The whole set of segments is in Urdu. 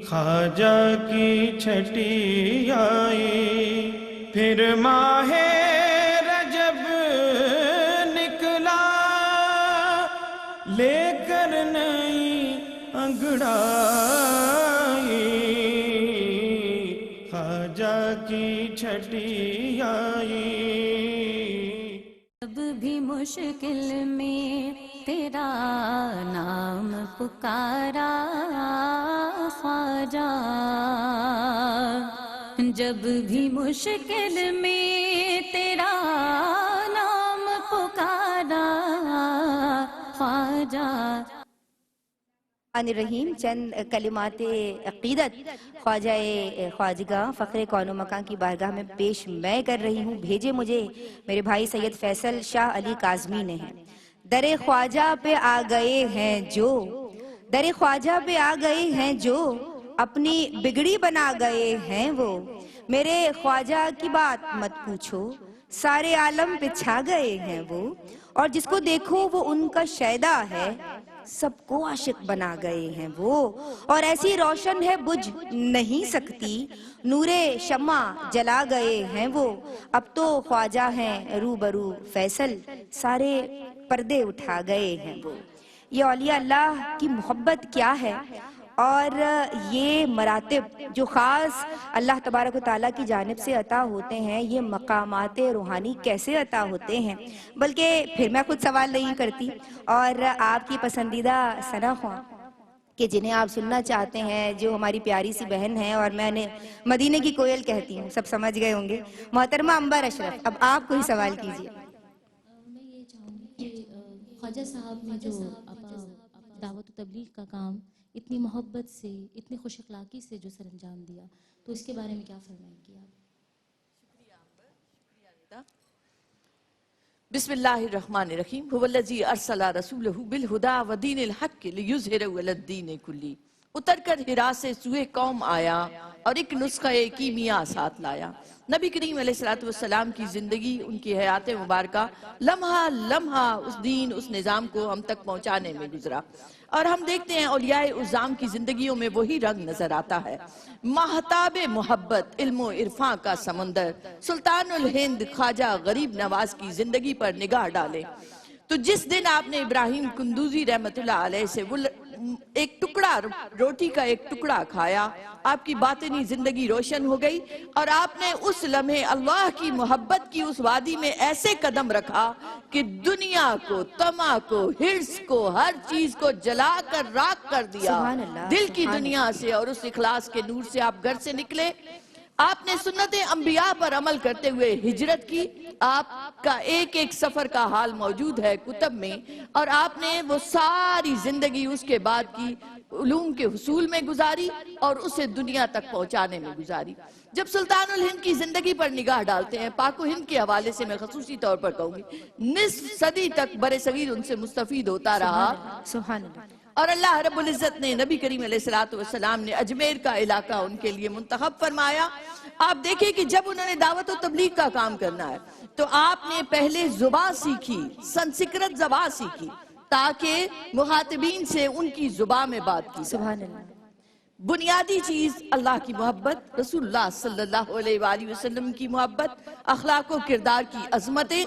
خواجہ کی چھٹی آئی، پھر ماہ رجب نکلا، لے کر نئی انگڑائی، خواجہ کی چھٹی آئی۔ جب بھی مشکل میں تیرا نام پکارا خواجہ، جب بھی مشکل میں تیرا نام پکارا خواجہ۔ الرحیم چند کلمات عقیدت خواجگاہ فخر کون و مکان کی بارگاہ میں پیش میں کر رہی ہوں۔ بھیجے مجھے میرے بھائی سید فیصل شاہ علی کاظمی نے ہیں۔ در خواجہ پہ آ گئے ہیں جو، در خواجہ پہ آ گئے ہیں جو، اپنی بگڑی بنا گئے ہیں وہ، میرے خواجہ کی بات مت پوچھو، سارے عالم پہ چھا گئے ہیں وہ، اور جس کو دیکھو وہ ان کا شیدا ہے، سب کو عاشق بنا گئے ہیں وہ، اور ایسی روشن ہے بجھ نہیں سکتی، نور شمع جلا گئے ہیں وہ، اب تو خواجہ ہیں روبرو فیصل، سارے پردے اٹھا گئے ہیں وہ۔ یہ اولیاء اللہ کی محبت کیا ہے، اور یہ مراتب جو خاص اللہ تبارک و تعالیٰ کی جانب سے عطا ہوتے ہیں، یہ مقامات روحانی کیسے عطا ہوتے ہیں۔ بلکہ پھر میں خود سوال نہیں کرتی، اور آپ کی پسندیدہ ثنا خواں کہ جنہیں آپ سننا چاہتے ہیں، جو ہماری پیاری سی بہن ہے، اور میں انہیں مدینے کی کوئل کہتی ہوں، سب سمجھ گئے ہوں گے، محترمہ عنبر اشرف، اب آپ کوئی سوال کیجئے۔ میں یہ چاہوں گی کہ خواجہ صاحب نے جو دعوت و تبلیغ کا کام اتنی محبت سے، اتنی خوش اخلاقی سے جو سر انجام دیا، تو اس کے بارے میں کیا فرمائیں گی آپ؟ شکریہ عنبر، شکریہ ریتا۔ بسم اللہ الرحمن الرحیم، هو الذی ارسل رسولہ بالہدی ودین الحق لیظہرہ علی الدین کلہ۔ اتر کر ہرا سے سوئے قوم آیا اور ایک نسخہ کیمیا ساتھ لایا۔ نبی کریم علیہ السلام کی زندگی، ان کی حیات مبارکہ لمحہ لمحہ اس دین، اس نظام کو ہم تک پہنچانے میں گزرا، اور ہم دیکھتے ہیں اولیاء اعظام کی زندگیوں میں وہی رنگ نظر آتا ہے۔ مہتاب محبت، علم و عرفان کا سمندر، سلطان الہند خواجہ غریب نواز کی زندگی پر نگاہ ڈالیں تو جس دن آپ نے ابراہیم کندوزی رحمت اللہ علیہ سے ایک ٹکڑا روٹی کا ایک ٹکڑا کھایا، آپ کی باطنی زندگی روشن ہو گئی، اور آپ نے اس لمحے اللہ کی محبت کی اس وادی میں ایسے قدم رکھا کہ دنیا کو، طمع کو، حرص کو، ہر چیز کو جلا کر راکھ کر دیا دل کی دنیا سے، اور اس اخلاص کے نور سے آپ گھر سے نکلے۔ آپ نے سنت انبیاء پر عمل کرتے ہوئے ہجرت کی، آپ کا ایک ایک سفر کا حال موجود ہے کتب میں، اور آپ نے وہ ساری زندگی اس کے بعد کی علوم کے حصول میں گزاری اور اسے دنیا تک پہنچانے میں گزاری۔ جب سلطان الہند کی زندگی پر نگاہ ڈالتے ہیں، پاک و ہند کے حوالے سے میں خصوصی طور پر کہوں گی، نصف صدی تک برصغیر ان سے مستفید ہوتا رہا، سبحان اللہ، اور اللہ رب العزت نے، نبی کریم علیہ السلام نے اجمیر کا علاقہ ان کے لیے منتخب فرمایا۔ آپ دیکھیں کہ جب انہوں نے دعوت و تبلیغ کا کام کرنا ہے تو آپ نے پہلے زبان سیکھی، سنسکرت زبان سیکھی، تاکہ مخاطبین سے ان کی زبان میں بات کی۔ سبحان اللہ، بنیادی چیز اللہ کی محبت، رسول اللہ صلی اللہ علیہ وآلہ وسلم کی محبت، اخلاق و کردار کی عظمتیں،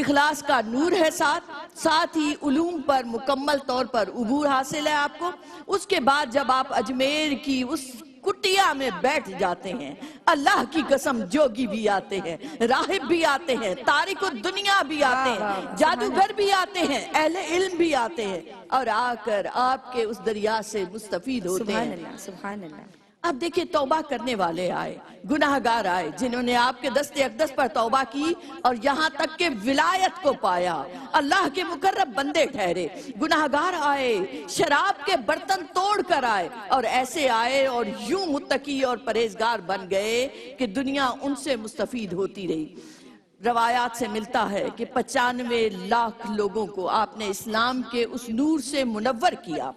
اخلاص کا نور ہے ساتھ ہی علوم پر مکمل طور پر عبور حاصل ہے آپ کو۔ اس کے بعد جب آپ اجمیر کی اس کٹیا میں بیٹھ جاتے ہیں، اللہ کی قسم جوگی بھی آتے ہیں، راہب بھی آتے ہیں، تارک الدنیا بھی آتے ہیں، جادوگر بھی آتے ہیں، اہل علم بھی آتے ہیں، اور آ کر آپ کے اس دریا سے مستفید ہوتے ہیں۔ سبحان اللہ، سبحان اللہ۔ اب دیکھیں، توبہ کرنے والے آئے، گناہگار آئے، جنہوں نے آپ کے دست اقدس پر توبہ کی اور یہاں تک کہ ولایت کو پایا، اللہ کے مقرب بندے ٹھہرے۔ گناہگار آئے، شراب کے برتن توڑ کر آئے، اور ایسے آئے اور یوں متقی اور پرہیزگار بن گئے کہ دنیا ان سے مستفید ہوتی رہی۔ روایات سے ملتا ہے کہ 95 لاکھ لوگوں کو آپ نے اسلام کے اس نور سے منور کیا۔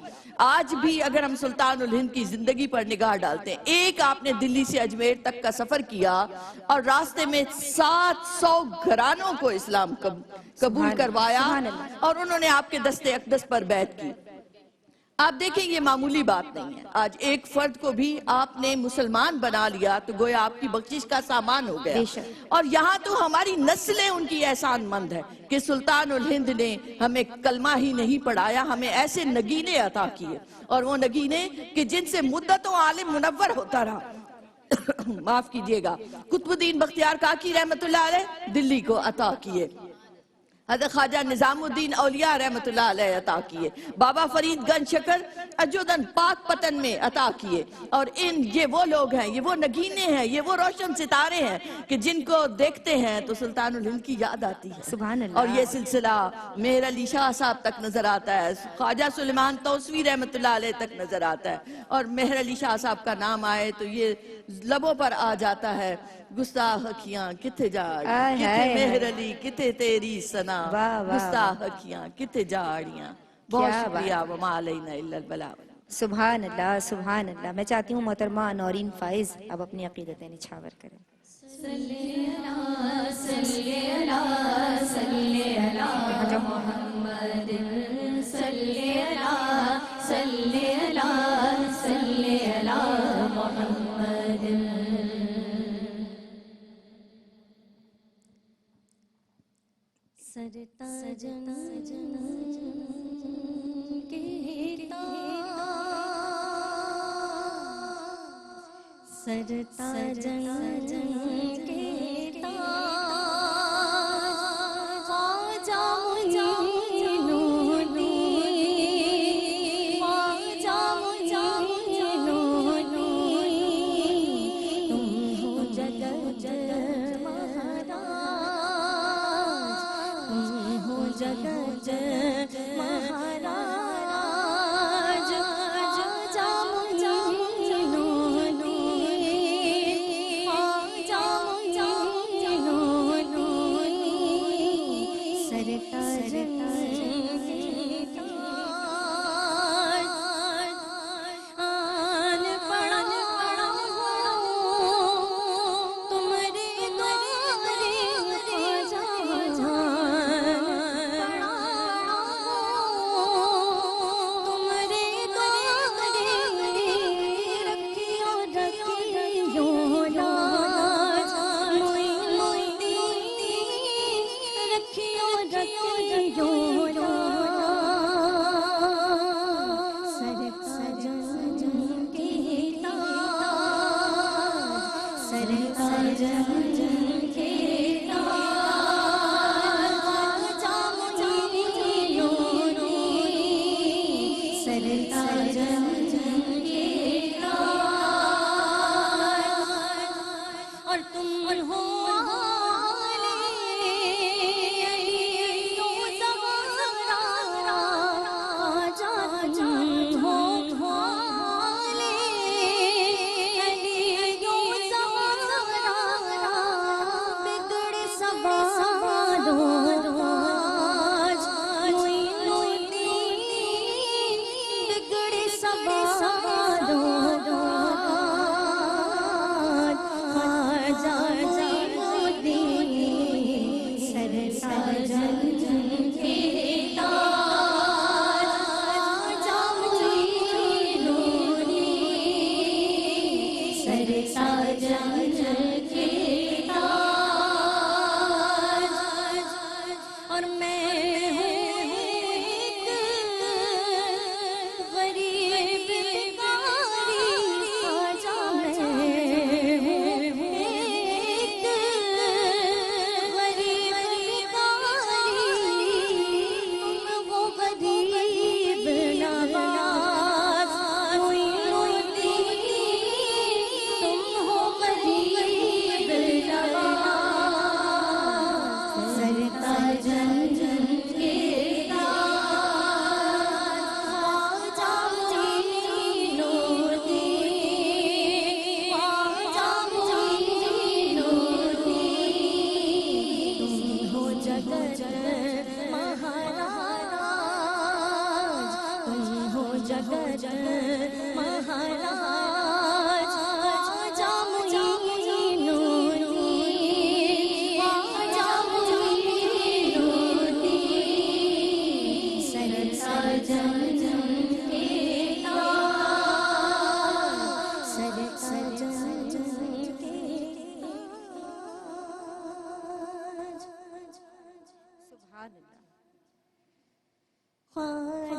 آج بھی اگر ہم سلطان الہند کی زندگی پر نگاہ ڈالتے ہیں، ایک آپ نے دلی سے اجمیر تک کا سفر کیا اور راستے میں 700 گھرانوں کو اسلام قبول کروایا، اور انہوں نے آپ کے دست اقدس پر بیعت کی۔ آپ دیکھیں یہ معمولی بات نہیں ہے. آج ایک فرد کو بھی آپ نے مسلمان بنا لیا تو گویا آپ کی بخشش کا سامان ہو گیا. اور یہاں تو ہماری نسلیں ان کی احسان مند ہے کہ سلطان الہند نے ہمیں کلمہ ہی نہیں پڑھایا, ہمیں ایسے نگینے عطا کیے, اور وہ نگینے کہ جن سے مدتوں عالم منور ہوتا رہا. معاف کیجئے گا, قطب الدین بختیار کاکی رحمت اللہ علیہ دلی کو عطا کیے, حضرت خواجہ نظام الدین اولیاء رحمت اللہ علیہ عطا کیے, بابا فرید گنج شکر اجودن پاک پتن میں عطا کیے. اور یہ وہ لوگ ہیں, یہ وہ نگینے ہیں, یہ وہ روشن ستارے ہیں کہ جن کو دیکھتے ہیں تو سلطان الہند کی یاد آتی ہے. سبحان اللہ. اور یہ سلسلہ مہر علی شاہ صاحب تک نظر آتا ہے, خواجہ سلیمان توسوی رحمت اللہ علیہ تک نظر آتا ہے, اور مہر علی شاہ صاحب کا نام آئے تو یہ لبوں پر آ جاتا ہے. گستاخ اکھیاں کتے جاڑیاں, کتے مہر علی کتے تیری سنا, گستاخ اکھیاں کتے جاڑیاں. بہت شکریہ. وما علینا الا البلاغ. سبحان اللہ, سبحان اللہ. میں چاہتی ہوں محترمہ نورین فائز اب اپنی عقیدتیں نچھاور کریں.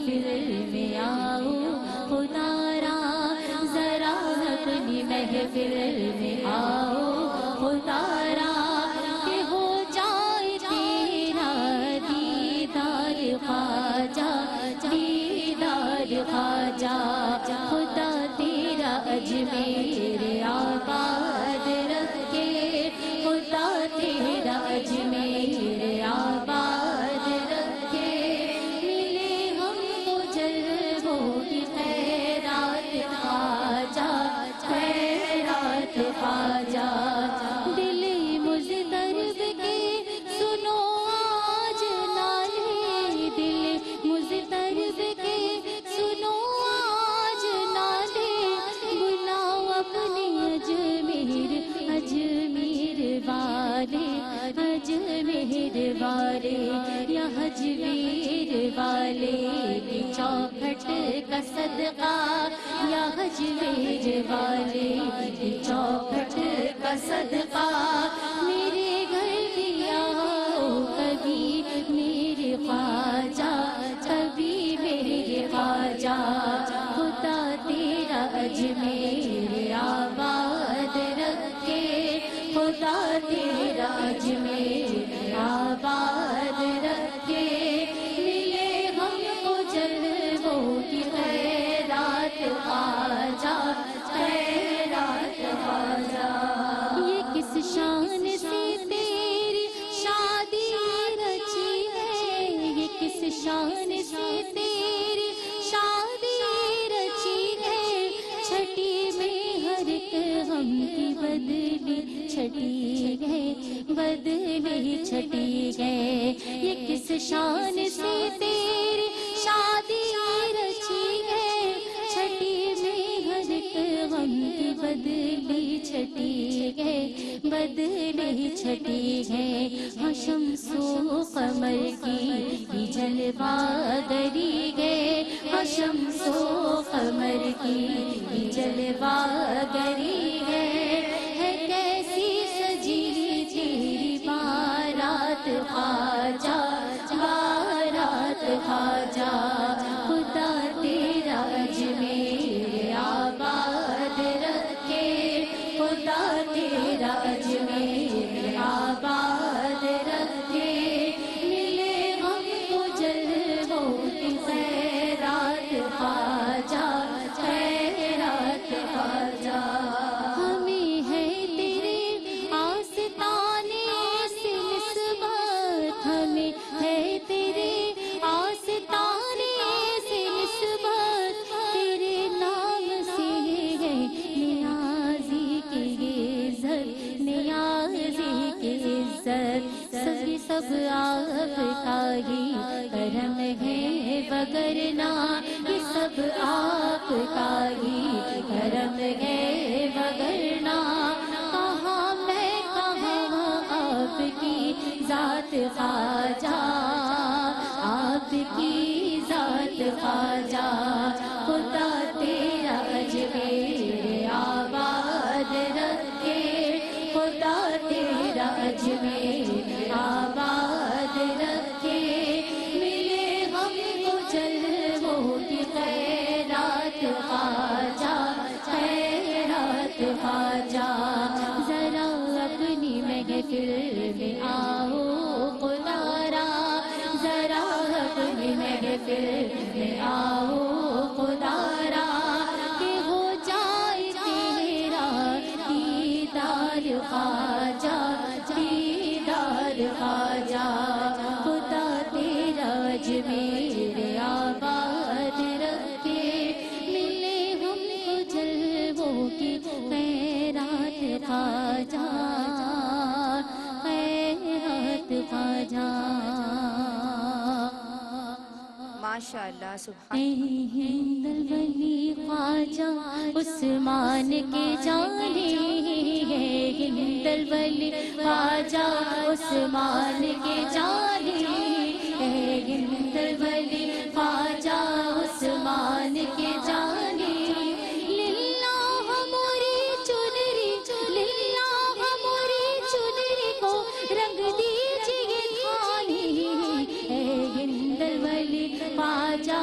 محفل میں آؤ خدا را ذرا اپنی محفل میں آؤ خدا را کہ ہو جائے تیرا دیدار خواجہ دیدار خواجہ خدا تیرا اجمیر آباد رکھے خدا تیرا اجمیر آباد رکھے ملے ہم کو جلووں کی خیرات خواجہ خیرات خواجہ دل مضطرب کے سنو آج نالے دل مضطرب کے سنو آج نالے بلاؤ اپنے اجمیر اجمیر والے اجمیر والے یا اجمیر والے کی چوکھٹ کا صدقہ یا اجمیر والے کی چوکھٹ کا صدقہ میرے گھر بھی آؤ کبھی میرے خواجہ کبھی میرے خواجہ خدا تیرا اجمیر آباد رکھے خدا تیرا اجمیر آباد رکھے ملے ہم کو جلووں کی خیرات خواجہ خیرات خواجہ یہ کس شان سے تیری شادی رچی ہے یہ کس شان سے تیری شادی رچی ہے چھٹی میں ہر ایک غم کی بدلی چھٹی گئے بدلی چھٹی گئے یہ کس شان سے تیری شادی رچی ہے چھٹی میں ہر ایک غم کی بدلی چھٹی گئے بدلی چھٹی گئے ہاں شمس و قمر کی جلوہ گری گئے ہاں شمس و قمر کی جلوہ گری گئے ہے کیسی سجی تیری بارات خواجہ بارات خواجہ خدا تیرا اجمیر آباد رکھے خدا تیرا اجمیر آباد رکھے ملے ہم کو جلووں کی خیرات خواجہ خیرات خواجہ ہمیں ہے تیرے آستانے سے نسبت ہمیں ہے تیرے آستانے سے نسبت تیرے نام سے ہے نیازی کی عزت نیازی کی عزت سب آپ کا ہی کرم ہے وگرنہ یہ سب آپ کا ہی کرم ہے وگرنہ کہاں میں کہاں آپ کی ذات خواجہ آپ کی ذات خواجہ خدا تیرا اجمیر آباد رکھے خدا تیرا اجمیر آباد رکھے ملے ہم کو جلووں کی خیرات خواجہ خیرات خواجہ ذرا اپنی محفل میں آؤ خدا را ذرا اپنی محفل میں آؤ خدا را کہ ہو جائے تیرا دیدار خواجہ دیدار خواجہ خدا تیرا اجمیر آباد رکھے ملے ہم کو جلووں کی خیرات خواجہ خیرات خواجہ ماشاءاللہ سبحان ہند الولی خواجہ عثمان کے جانے ہند الولی خواجہ عثمان کے جانے ہند الولی خواجہ عثمان کے جانے للہ موری چنری للہ موری چنری کو رنگ دیجیے تھانی ہند الولی خواجہ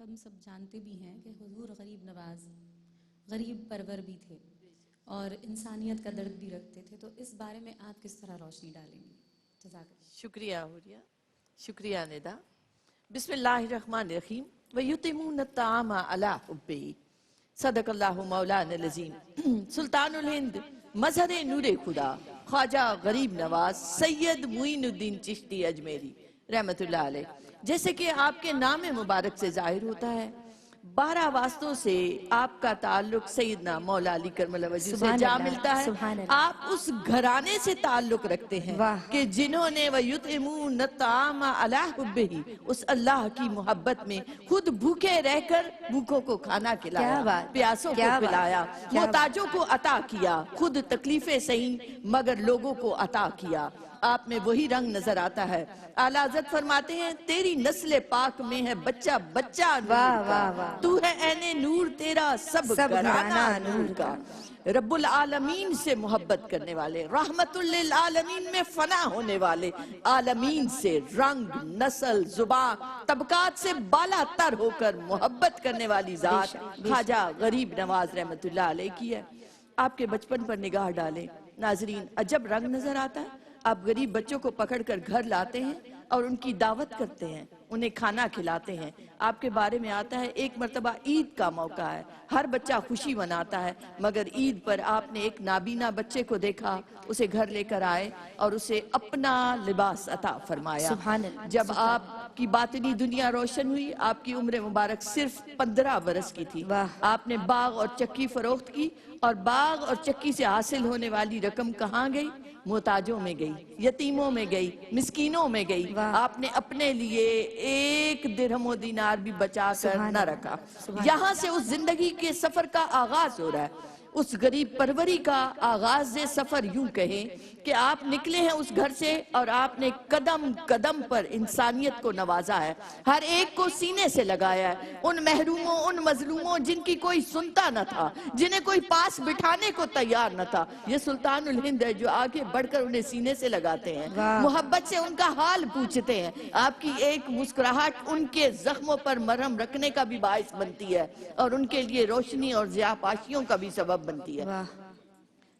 ہم سب جانتے بھی ہیں کہ حضور غریب نواز، غریب پرور بھی تھے اور انسانیت کا درد بھی رکھتے تھے، تو اس بارے میں آپ کس طرح روشنی ڈالیں گی؟ جزاک اللہ۔ شکریہ حوریہ، شکریہ ندا۔ بسم اللہ الرحمن الرحیم۔ وَيُطِعِمُونَ الطَّعَامَ عَلَىٰ حُبِّهِ صدق اللہ مولانا العظیم۔ سلطان الہند مظہر نور خدا خواجہ غریب نواز سید معین الدین چشتی اجمیری رحمت اللہ علیہ، جیسے کہ آپ کے نام مبارک سے ظاہر ہوتا ہے، 12 واسطوں سے آپ کا تعلق سیدنا مولا علی کرم اللہ وجہ سے جا ملتا ہے۔ آپ اس گھرانے سے تعلق رکھتے ہیں کہ جنہوں نے وَيُطْعِمُونَ الطَّعَامَ عَلَىٰ حُبِّهِ اس اللہ کی محبت میں خود بھوکے رہ کر بھوکوں کو کھانا کھلایا، پیاسوں کو پلایا، محتاجوں کو عطا کیا، خود تکلیفیں سہیں مگر لوگوں کو عطا کیا۔ آپ میں وہی رنگ نظر آتا ہے۔ اعلیٰ حضرت فرماتے ہیں تیری نسل پاک میں ہے بچہ بچہ نور کا، تو ہے عین نور تیرا سب گھرانہ نور کا۔ رب العالمین سے محبت کرنے والے، رحمت للعالمین میں فنا ہونے والے، عالمین سے رنگ، نسل، زبان، طبقات سے بالا تر ہو کر محبت کرنے والی ذات خواجہ غریب نواز رحمت اللہ علیہ کی ہے۔ آپ کے بچپن پر نگاہ ڈالیں ناظرین، عجب رنگ نظر آتا ہے۔ آپ غریب بچوں کو پکڑ کر گھر لاتے ہیں اور ان کی دعوت کرتے ہیں، انہیں کھانا کھلاتے ہیں۔ آپ کے بارے میں آتا ہے ایک مرتبہ عید کا موقع ہے، ہر بچہ خوشی مناتا ہے، مگر عید پر آپ نے ایک نابینا بچے کو دیکھا، اسے گھر لے کر آئے اور اسے اپنا لباس عطا فرمایا۔ جب آپ کی باطنی دنیا روشن ہوئی، آپ کی عمر مبارک صرف 15 برس کی تھی، آپ نے باغ اور چکی فروخت کی، اور باغ اور چکی سے حاصل ہونے والی رقم کہاں گئی؟ محتاجوں میں گئی، یتیموں میں گئی، مسکینوں میں گئی۔ آپ نے اپنے لیے 1 درہم و دینار بھی بچا کر نہ رکھا۔ یہاں سے اس زندگی کے سفر کا آغاز ہو رہا ہے، اس غریب پروری کا آغاز سفر یوں کہیں کہ آپ نکلے ہیں اس گھر سے اور آپ نے قدم قدم پر انسانیت کو نوازا ہے، ہر ایک کو سینے سے لگایا ہے، ان محروموں، ان مظلوموں جن کی کوئی سنتا نہ تھا، جنہیں کوئی پاس بٹھانے کو تیار نہ تھا، یہ سلطان الہند ہے جو آگے بڑھ کر انہیں سینے سے لگاتے ہیں، محبت سے ان کا حال پوچھتے ہیں۔ آپ کی ایک مسکراہٹ ان کے زخموں پر مرہم رکھنے کا بھی باعث بنتی ہے اور ان کے لیے روشنی اور ضیاءپاشیوں کا بھی سبب بنتی ہے۔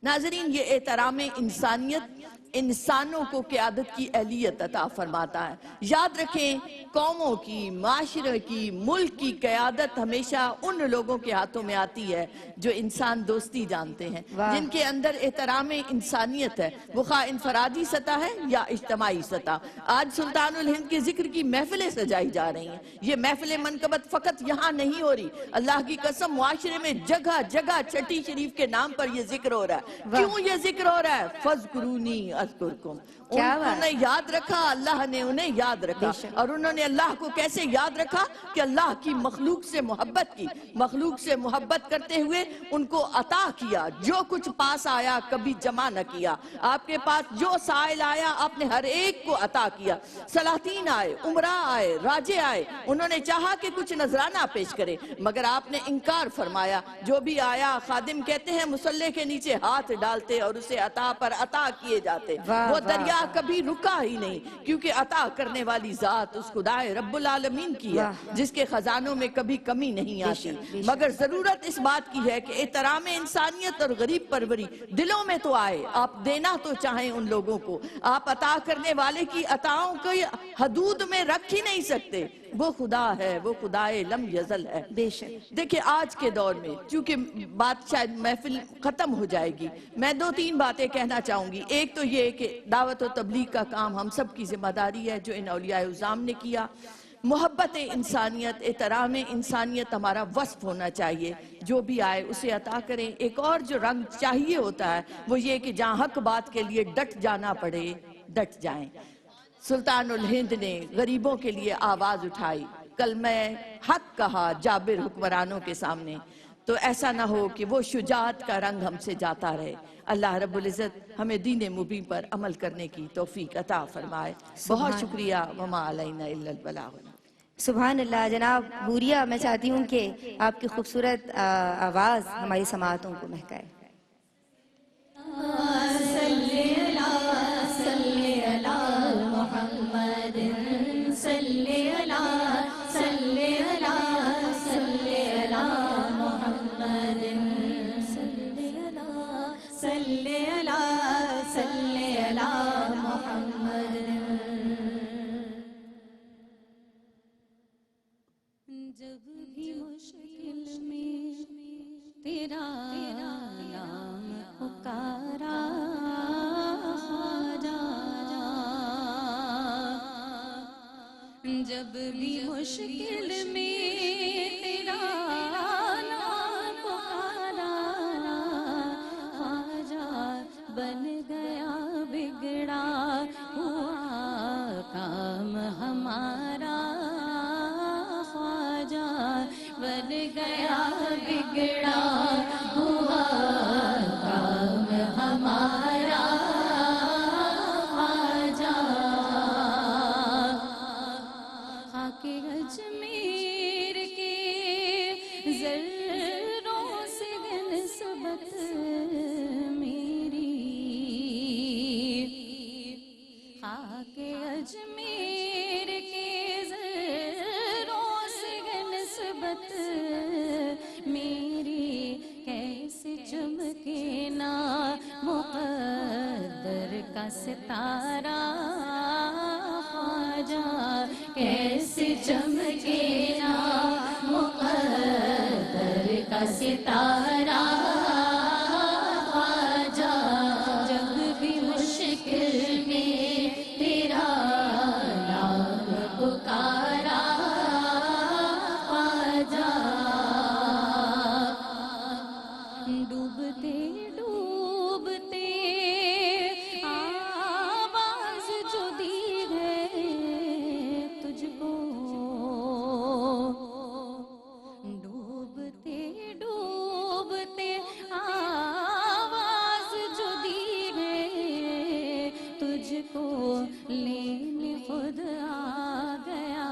ناظرین، یہ احترام انسانیت انسانوں کو قیادت کی اہلیت عطا فرماتا ہے۔ یاد رکھیں، قوموں کی، معاشرے کی، ملک کی قیادت ہمیشہ ان لوگوں کے ہاتھوں میں آتی ہے جو انسان دوستی جانتے ہیں، جن کے اندر احترام انسانیت ہے، وہ خواہ انفرادی سطح ہے یا اجتماعی سطح۔ آج سلطان الہند کے ذکر کی محفلیں سجائی جا رہی ہیں۔ یہ محفل منقبت فقط یہاں نہیں ہو رہی، اللہ کی قسم معاشرے میں جگہ جگہ چھٹی شریف کے نام پر یہ ذکر ہو رہا ہے۔ کیوں یہ ذکر ہو رہا ہے؟ فَاذْكُرُونِي أَذْكُرْكُمْ۔ انہوں نے یاد رکھا، اللہ نے انہیں یاد رکھا، اور انہوں نے اللہ کو کیسے یاد رکھا کہ اللہ کی مخلوق سے محبت کی، مخلوق سے محبت کرتے ہوئے ان کو عطا کیا، جو کچھ پاس آیا کبھی جمع نہ کیا، آپ کے پاس جو سائل آیا آپ نے ہر ایک کو عطا کیا۔ سلاطین آئے، عمراء آئے، راجے آئے، انہوں نے چاہا کہ کچھ نذرانہ پیش کرے، مگر آپ نے انکار فرمایا۔ جو بھی آیا، خادم کہتے ہیں مصلے کے نیچے ہاتھ ڈالتے اور اسے عطا پر عطا کیے جاتے، وہ دریا کبھی رکا ہی نہیں، کیونکہ عطا کرنے والی ذات اس خدائے رب العالمین کی ہے جس کے خزانوں میں کبھی کمی نہیں آتی۔ مگر ضرورت اس بات کی ہے کہ احترام انسانیت اور غریب پروری دلوں میں تو آئے، آپ دینا تو چاہیں ان لوگوں کو، آپ عطا کرنے والے کی عطاؤں کو حدود میں رکھ ہی نہیں سکتے، وہ خدا ہے، وہ خدائے لم یزل ہے۔ دیکھیں آج کے دور میں چونکہ بات شاید محفل ختم ہو جائے گی، میں 2-3 باتیں کہنا چاہوں گی۔ ایک تو یہ کہ دعوت و تبلیغ کا کام ہم سب کی ذمہ داری ہے جو ان اولیاء عظام نے کیا۔ محبت انسانیت، احترام انسانیت ہمارا وصف ہونا چاہیے، جو بھی آئے اسے عطا کریں۔ ایک اور جو رنگ چاہیے ہوتا ہے وہ یہ کہ جہاں حق بات کے لیے ڈٹ جانا پڑے ڈٹ جائیں۔ سلطان الہند نے غریبوں کے لیے آواز اٹھائی، کلمہ حق کہا جابر حکمرانوں کے سامنے، تو ایسا نہ ہو کہ وہ شجاعت کا رنگ ہم سے جاتا رہے۔ اللہ رب العزت ہمیں دین مبین پر عمل کرنے کی توفیق عطا فرمائے۔ بہت شکریہ، وما علینا الا البلاغ۔ سبحان اللہ۔ جناب حوریہ، میں چاہتی ہوں کہ آپ کی خوبصورت آواز ہماری سماعتوں کو مہکائے۔ محمد صلی اللہ جب بھی مشکل میں تیرا نام پکارا خواجہ، جب بھی مشکل میں تیرا نام پکارا خواجہ، بن گیا بگڑا ہوا کام ہمارا خواجہ، بن گیا بگڑا ہوا کام ہمارا خواجہ، خاک اجمیر کے ذروں سے نسبت میری، خاک اجمیر کے ذروں سے نسبت میری، کیسے چمکے نا مقدر کا ستارہ خواجہ، کیسے چمکے نا مقدر کا ستارہ خواجہ، جب بھی مشکل میں تیرا نام پکارا خواجہ، ڈوبتے ڈوبتے آواز جو دی ہے تجھ کو، ڈوبتے ڈوبتے آواز جو دی ہے تجھ کو، لینے خود آ گیا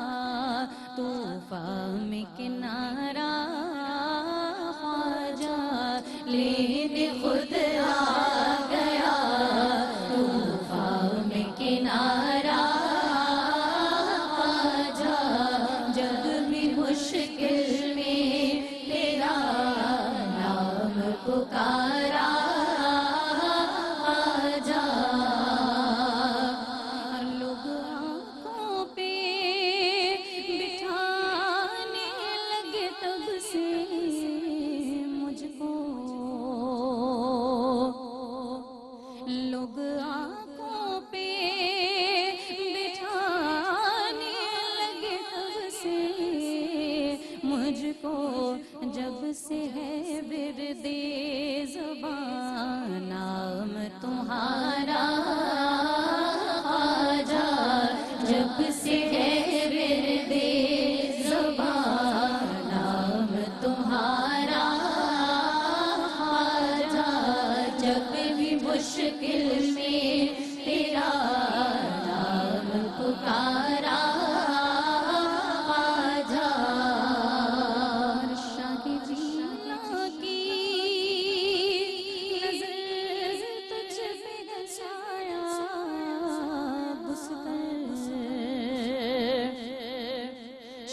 طوفان میں کنارہ خواجہ، لینے خود آ گیا طوفان میں کنارہ خواجہ، جب بھی مشکل میں تیرا نام پکارا خواجہ، لوگ آنکھوں پہ بٹھانے لگے تب سے مجھ کو، لوگ آنکھوں پہ بٹھانے لگے تب سے مجھ کو، جب سے ہے ورد زبان نام تمہارا خواجہ، جب سے ہے ورد زبان نام تمہارا خواجہ، جب بھی مشکل میں تیرا نام پکارا خواجہ، شاہ جینا کی نظر تجھ پہ گسایا بستر،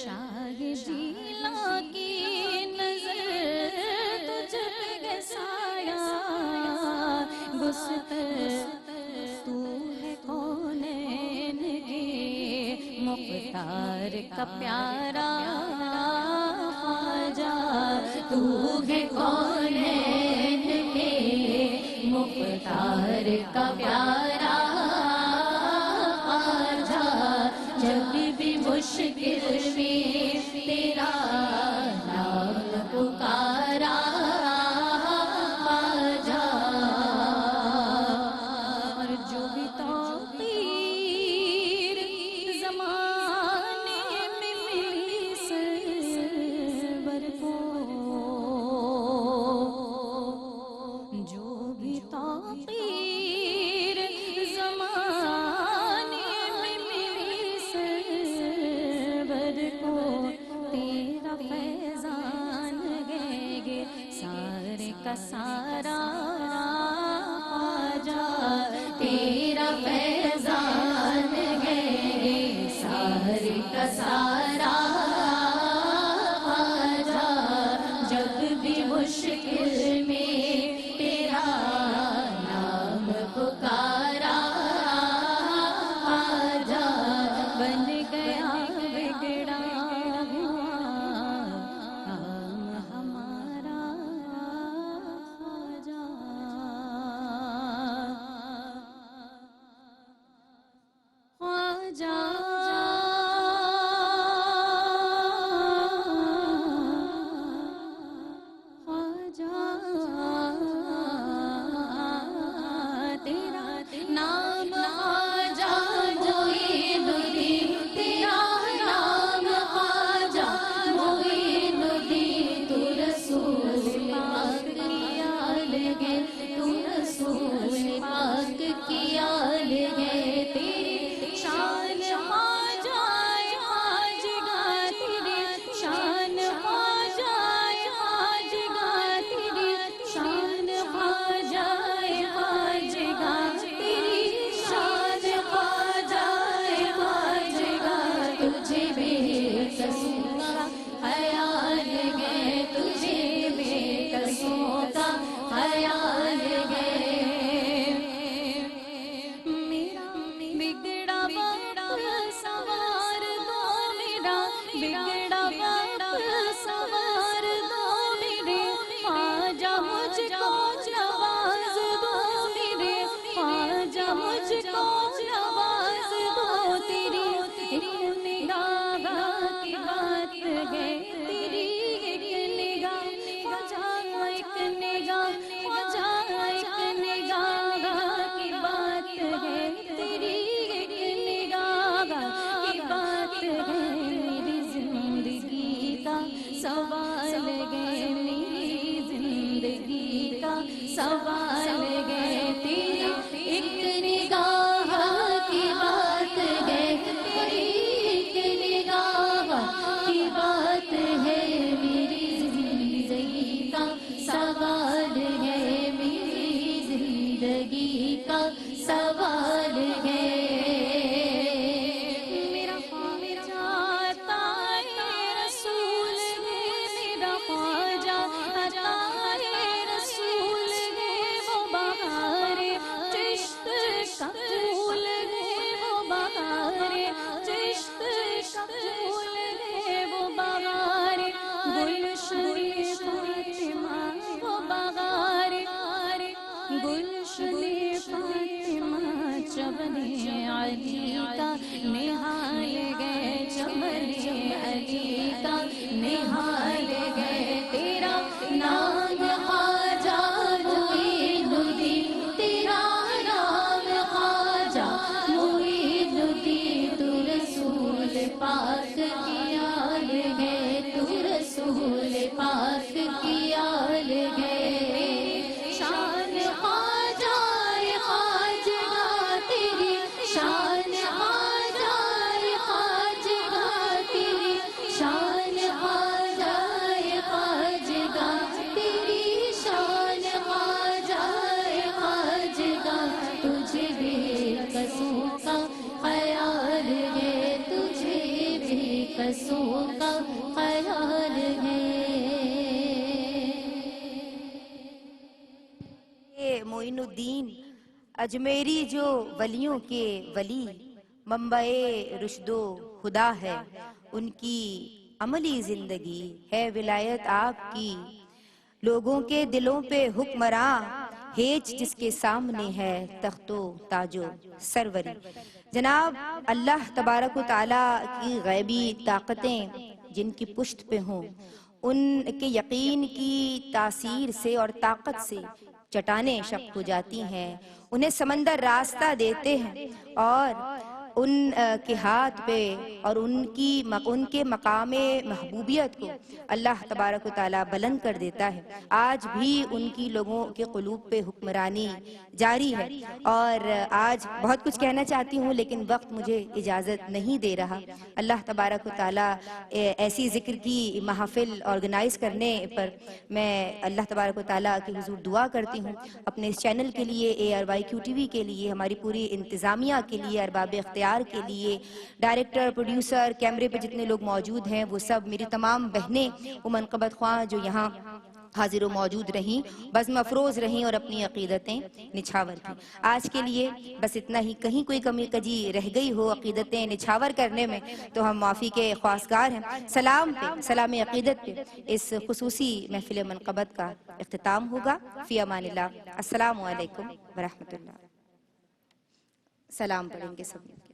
شاہ جینا کی نظر تجھ پہ گسایا بستر، تو ہے کونین کے مختار کا پیارا خواجہ، تو ہے کونین کے مختار کا پیارا خواجہ، جب بھی مشکل میں تیرا نام پکارا خواجہ، اور جو بھی توقیر زمانے میں ملی سرور کو، جو بھی توقیر زمانے میں ملی سرور کو، تیرا فیضان گے گے سارے کا سارا خواجہ، تیرا فیضان گے گے سارے کا سارا خواجہ، جب بھی مشکل میں تیرا نام پکارا خواجہ، بن گیا بگڑا ہوا سوال گے میری زندگی کا سوال گے تیری ایک نگاہ کی بات ہے تیری ایک نگاہ کی بات ہے میری زندگی کا سوال ہے میری زندگی کا سوال ہے میرا خواجہ عطائے رسول ہے میرا خواجہ عطائے رسول ہے وہ بہار چشت کا پھول ہے وہ بہار چشت کا پھول ہے وہ بہار گلشن فاطمہ وہ بہار گلشن فاطمہ چمن علی کا نہال گئے چمن علی کا نہال گئے تیرا نام خواجہ معین الدین تیرا نام خواجہ معین الدین تو رسول پاک کی آل ہے تو رسول پاک کی آل ہے شان خواجہ خواجگاہ تیری شان خواجہ خواجگاہ تیری شان خواجہ خواجگاہ تیری شان خواجہ خواجگاہ تجھے بے کسوں کا خیال ہے تجھے بے کسوں کا خیال ہے معین الدین اجمیری جو ولیوں کے ولی منبع رشد و خدا ہے ان کی عملی زندگی ہے ولایت آپ کی لوگوں کے دلوں پہ حکمراں ہیچ جس کے سامنے ہے تخت و تاج و سروری جناب اللہ تبارک و تعالیٰ کی غیبی طاقتیں جن کی پشت پہ ہوں ان کے یقین کی تاثیر سے اور طاقت سے چٹانیں شق ہو جاتی ہیں انہیں سمندر راستہ دیتے ہیں اور ان کے ہاتھ پہ اور ان کے مقام محبوبیت کو اللہ تبارک و تعالیٰ بلند کر دیتا ہے آج بھی ان کی لوگوں کے قلوب پہ حکمرانی جاری ہے اور آج بہت کچھ کہنا چاہتی ہوں لیکن وقت مجھے اجازت نہیں دے رہا اللہ تبارک و تعالیٰ ایسی ذکر کی محافل آرگنائز کرنے پر میں اللہ تبارک و تعالیٰ کی حضور دعا کرتی ہوں اپنے اس چینل کے لیے ARYQ-TV کے لیے ہماری پوری انتظامیہ کے لیے ارباب اختیار کے لیے ڈائریکٹر پروڈیوسر کیمرے پہ جتنے لوگ موجود ہیں وہ سب میری تمام بہنیں وہ منقبت خواہ جو یہاں حاضر و موجود رہیں بزم افروز رہیں اور اپنی عقیدتیں نچھاور کی آج کے لیے بس اتنا ہی کہیں کوئی کمی کجی رہ گئی ہو عقیدتیں نچھاور کرنے میں تو ہم معافی کے خواستگار ہیں سلام پہ سلام عقیدت پہ اس خصوصی محفل منقبت کا اختتام ہوگا فی امان اللہ السلام علیکم ورحمۃ اللہ سلام پڑھیں گے سب مل کے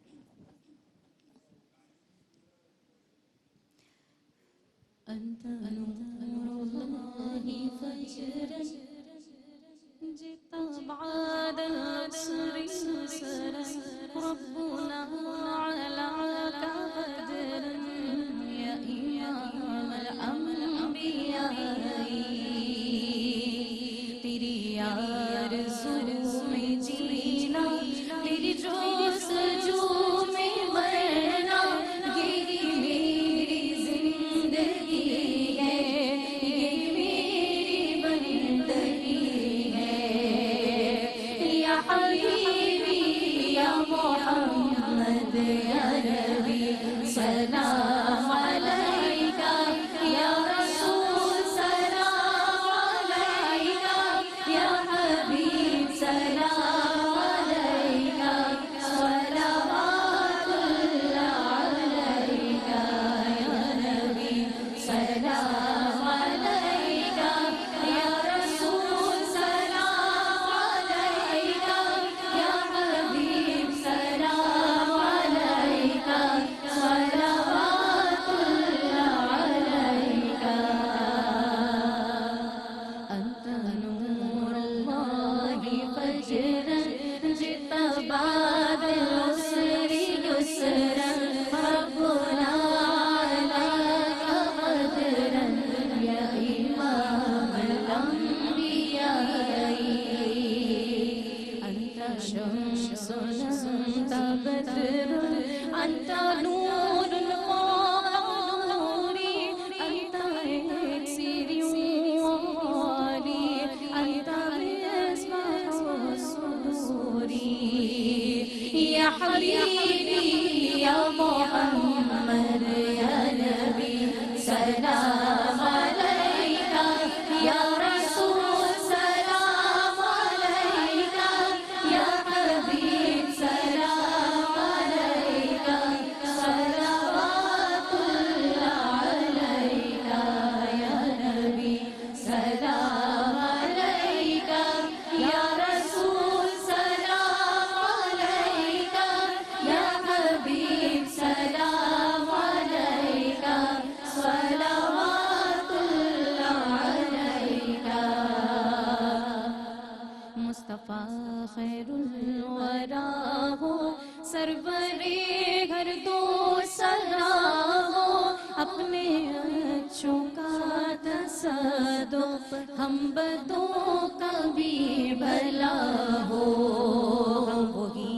أنت نور الله فجرا جئت بعد العصر يسرا ربنا علاك قدرا يا إمام الأنبياء تیری آرزو میں جینا تیری جستجو میں مرنا یہی میری زندگی ہے یہ میری بندگی ہے یا حبیبی یا محمد یا نبی سلام علیکہ یا رسول سلام علیکہ یا حبیب سلام علیکہ صلوات اللہ علیکہ یا نبی سلام علیکہ یا رسول سلام علیکہ یا حبیب سلام علیکہ صلوات اللہ علیکہ أنت نور الله فجرا جئت بعد العسر يسرا ربنا علاك قدرا حبیبی یا محمد یا نبی سلام علیکہ یا رسول سلام علیکہ یا حبیب سلام علیکہ صلوات اللہ علیکہ یا نبی سلام علیکہ یا رسول سلام علیکہ یا حبیب سلام علیکہ صلوات اللہ علیکہ مصطفیٰ خیر الورا ہو سرور گھر دو سرا ہو اپنے اچھوں کا تصدق ہم بدوں کا بھی بھلا ہو وہی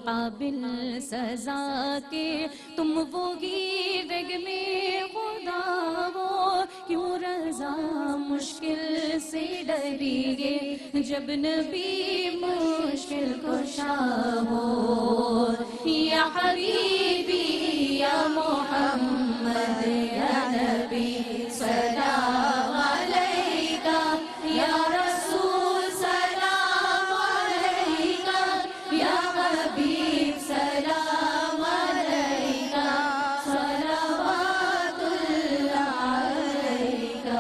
قابل سزا کے تم وہی رگ میں خدا ہو کیوں رضا مشکل سے ڈریے جب نبی مشکل کشا ہو یا حبیبی یا محمد یا نبی سلام علیکہ یا رسول سلام علیکہ یا حبیب سلام علیکہ صلوات اللہ علیکہ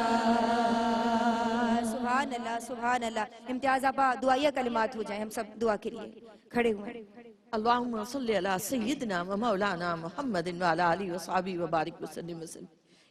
سبحان اللہ سبحان اللہ. امتیاز آپا دعائیہ کلمات ہو جائیں، ہم سب دعا کے لیے کھڑے ہوئے ہیں. اللہم صلی علی سیدنا و مولانا محمد وعلی آلہ وصحبہ وبارک وسلم وسلم.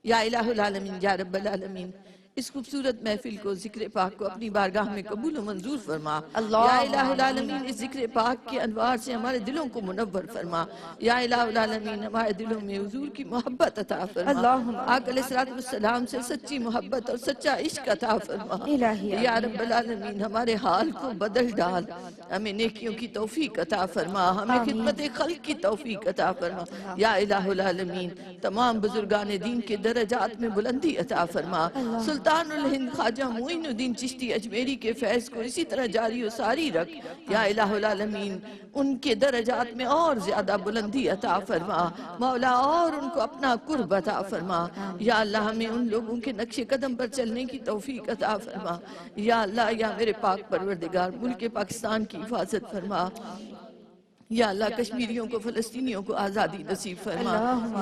یا الہ العالمین یا رب العالمین، اس خوبصورت محفل کو، ذکر پاک کو اپنی بارگاہ میں قبول و منظور فرما. یا الہ العالمین، اس ذکر پاک کے انوار سے ہمارے دلوں کو منور فرما. یا الہ العالمین، ہمارے دلوں میں حضور کی محبت عطا فرما. آقا علیہ السلام سے سچی محبت اور سچا عشق عطا فرما. یا رب العالمین، ہمارے حال کو بدل ڈال، ہمیں نیکیوں کی توفیق عطا فرما، ہمیں خدمت خلق کی توفیق عطا فرما. یا الہ العالمین، تمام بزرگان دین کے درجات میں بلندی عطا فرما. سلطان الہند خواجہ معین الدین چشتی اجمیری کے فیض کو اسی طرح جاری و ساری رکھ. یا الہ العالمین، ان کے درجات میں اور زیادہ بلندی عطا فرما. مولا اور ان کو اپنا قرب عطا فرما. یا اللہ، ہمیں ان لوگوں کے نقش قدم پر چلنے کی توفیق عطا فرما. یا اللہ، یا میرے پاک پروردگار، ملک پاکستان کی حفاظت فرما. یا اللہ، کشمیریوں کو، فلسطینیوں کو آزادی نصیب فرما.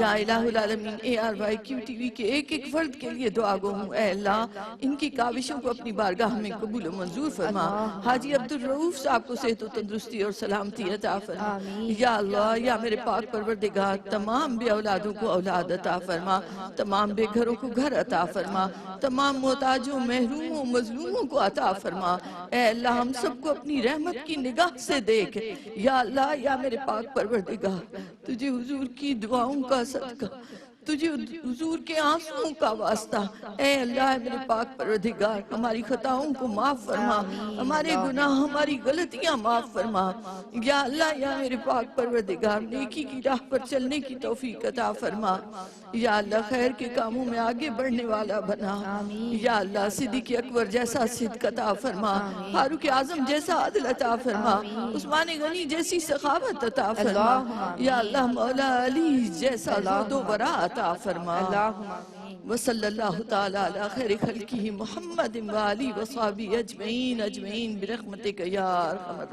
یا الہ العالمین، ARYQ TV کے ایک ایک فرد کے لیے دعا گو ہوں. اے اللہ، ان کی کاوشوں کو اپنی بارگاہ میں قبول و منظور فرما. حاجی عبدالرؤوف صاحب کو صحت و تندرستی اور سلامتی عطا فرما. یا اللہ، یا میرے پاک پروردگار، تمام بے اولادوں کو اولاد عطا فرما، تمام بے گھروں کو گھر عطا فرما، تمام محتاجوں، محروموں، مظلوموں کو عطا فرما. اے اللہ، ہم سب کو اپنی رحمت کی نگاہ سے دیکھ. یا اللہ، یا میرے پاک پروردگار، تجھے حضور کی دعاؤں کا صدقہ، تجھے حضور کے آنسوں کا واسطہ، اے اللہ میرے پاک پروردگار، ہماری خطاؤں کو معاف فرما، ہمارے گناہ، ہماری غلطیاں معاف فرما. یا اللہ، یا میرے پاک پروردگار، نیکی کی راہ پر چلنے کی توفیق عطا فرما. یا اللہ، خیر کے کاموں میں آگے بڑھنے والا بنا. یا اللہ، صدیق اکبر جیسا صدق عطا فرما، فاروق اعظم جیسا عدل عطا فرما، عثمان غنی جیسی سخاوت عطا فرما. یا اللہ، مولا علی جیسا زہد و ورع عطا فرما. وصلی اللہ تعالی علی خیر خلقہ محمد و آلہ و صحبہ اجمعین برحمتک یا ارحم الراحمین.